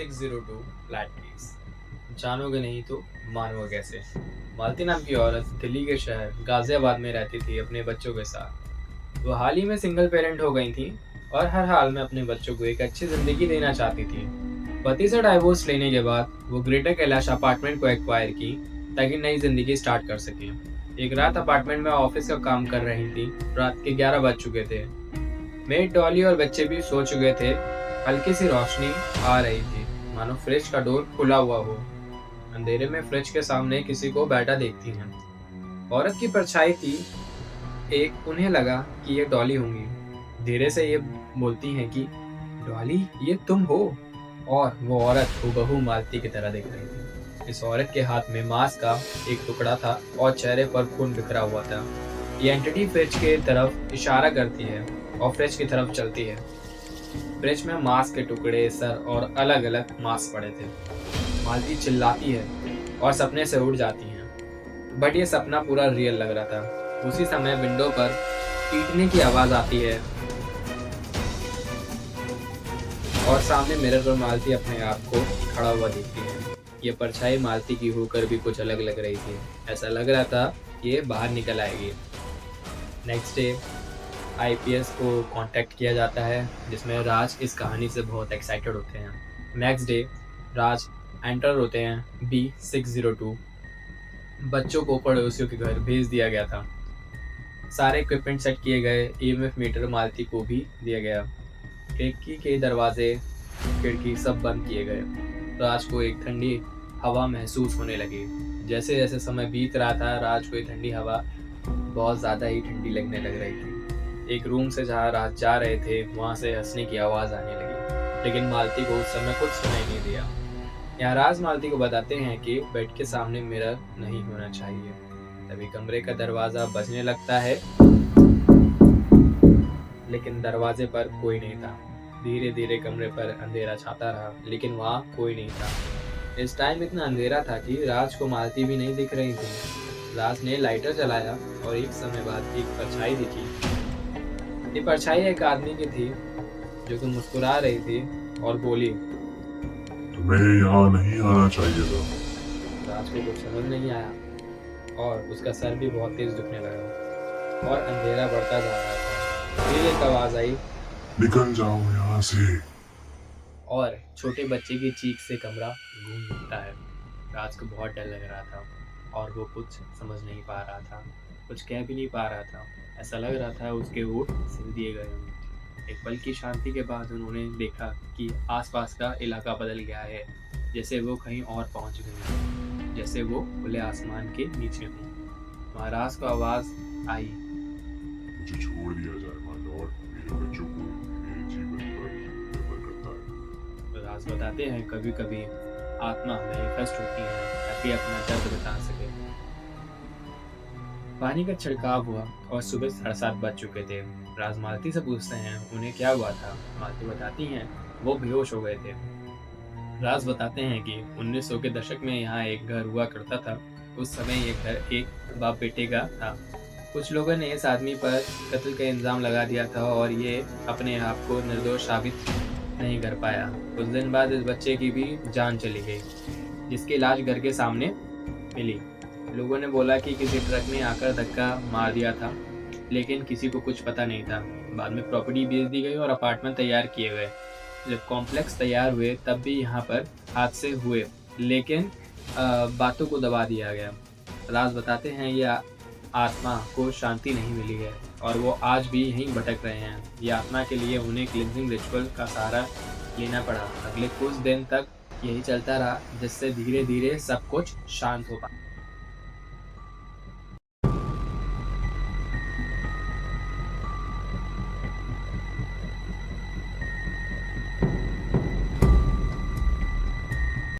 B602 flat case. जानोगे नहीं तो मानोगे कैसे। मालती नाम की औरत दिल्ली के शहर गाजियाबाद में रहती थी अपने बच्चों के साथ। वो हाल ही में सिंगल पेरेंट हो गई थी और हर हाल में अपने बच्चों को एक अच्छी जिंदगी देना चाहती थी। पति से डाइवोर्स लेने के बाद वो ग्रेटर कैलाश अपार्टमेंट को एक्वायर की ताकि नई जिंदगी स्टार्ट कर सके। एक रात अपार्टमेंट में ऑफिस का काम कर रही थी। रात के 11 बज चुके थे। मेड डॉली और बच्चे भी सो चुके थे। हल्की सी रोशनी आ रही थी, मानो फ्रिज का डोर खुला हुआ हो। अंधेरे में फ्रिज के सामने किसी को बैठा देखती हैं। औरत की परछाई थी। एक उन्हें लगा कि ये डॉली होंगी। धीरे से ये बोलती हैं कि डॉली, ये तुम हो। और वो औरत हूबहू मालती की तरह दिख रही थी। इस औरत के हाथ में मांस का एक टुकड़ा था और चेहरे पर खून बिखरा हुआ था। ये एंटिटी फ्रिज के तरफ इशारा करती है और फ्रिज की तरफ चलती है। फ्रिज में मांस के टुकड़े, सर और अलग अलग मांस पड़े थे। मालती चिल्लाती है और सपने से उठ जाती है। बट ये सपना पूरा रियल लग रहा था। उसी समय विंडो पर पीटने की आवाज आती है और सामने मिरर पर मालती अपने आप को खड़ा हुआ देखती है। ये परछाई मालती की होकर भी कुछ अलग लग रही थी। ऐसा लग रहा था कि ये बाहर निकल आएगी। नेक्स्ट डे आईपीएस को कांटेक्ट किया जाता है, जिसमें राज इस कहानी से बहुत एक्साइटेड होते हैं। नेक्स्ट डे राज एंटर होते हैं B602। बच्चों को पड़ोसियों के घर भेज दिया गया था। सारे इक्विपमेंट सेट किए गए। ईएमएफ मीटर मालती को भी दिया गया। खिड़की के दरवाजे, खिड़की सब बंद किए गए। राज को एक ठंडी हवा महसूस होने लगी। जैसे जैसे समय बीत रहा था, राज को ये ठंडी हवा बहुत ज़्यादा ही ठंडी लगने लग रही थी। एक रूम से जहाँ राज जा रहे थे, वहाँ से हंसने की आवाज़ आने लगी, लेकिन मालती को उस समय कुछ सुनाई नहीं दिया। यहाँ राज मालती को बताते हैं कि बेड के सामने मिरर नहीं होना चाहिए। तभी कमरे का दरवाज़ा बजने लगता है, लेकिन दरवाजे पर कोई नहीं था। धीरे धीरे कमरे पर अंधेरा छाता रहा, लेकिन वहाँ कोई नहीं था। इस टाइम इतना अंधेरा था कि राज को मालती भी नहीं दिख रही थी। राज ने लाइटर जलाया और एक समय बाद एक परछाई दिखी। ये परछाई एक आदमी की थी जो कि मुस्कुरा रही थी और बोली, तुम्हें यहाँ नहीं आना चाहिए था। राज को कुछ समझ नहीं आया और उसका सर भी बहुत तेज दुखने लगा और अंधेरा बढ़ता जा रहा था। फिर एक आवाज आई, निकल जाओ यहाँ से। और छोटे बच्चे की चीख से कमरा गूंज उठता है। राज को बहुत डर लग रहा था और वो कुछ समझ नहीं पा रहा था, कुछ कह भी नहीं पा रहा था। ऐसा लग रहा था उसके होंठ सिल दिए गए हों। एक पल की शांति के बाद उन्होंने देखा कि आसपास का इलाका बदल गया है, जैसे वो कहीं और पहुंच गए हैं, जैसे वो खुले आसमान के नीचे हों। महाराज को आवाज आई, मुझे छोड़ दिया जाए माय लॉर्ड, मेरे बच्चों को मेरे जीवन पर निर्भर करता है। राज बताते हैं कभी कभी आत्मा मैनिफेस्ट होती है ताकि अपना दर्द बता सके। पानी का छिड़काव हुआ और सुबह 7:30 बज चुके थे। राज मालती से पूछते हैं उन्हें क्या हुआ था। मालती बताती हैं वो बेहोश हो गए थे। राज बताते हैं कि 1900 के दशक में यहाँ एक घर हुआ करता था। उस समय ये घर एक बाप बेटे का था। कुछ लोगों ने इस आदमी पर कत्ल का इल्जाम लगा दिया था और ये अपने आप को निर्दोष साबित नहीं कर पाया। कुछ दिन बाद इस बच्चे की भी जान चली गई, जिसकी लाश घर के सामने मिली। लोगों ने बोला कि किसी ट्रक ने आकर धक्का मार दिया था, लेकिन किसी को कुछ पता नहीं था। बाद में प्रॉपर्टी बेच दी गई और अपार्टमेंट तैयार किए गए। जब कॉम्प्लेक्स तैयार हुए तब भी यहाँ पर हादसे हुए, लेकिन बातों को दबा दिया गया। राज बताते हैं ये आत्मा को शांति नहीं मिली है और वो आज भी यहीं भटक रहे हैं। ये आत्मा के लिए उन्हें क्लिनजिंग रिचुअल का सहारा लेना पड़ा। अगले कुछ दिन तक यही चलता रहा, जिससे धीरे धीरे सब कुछ शांत हो पाया।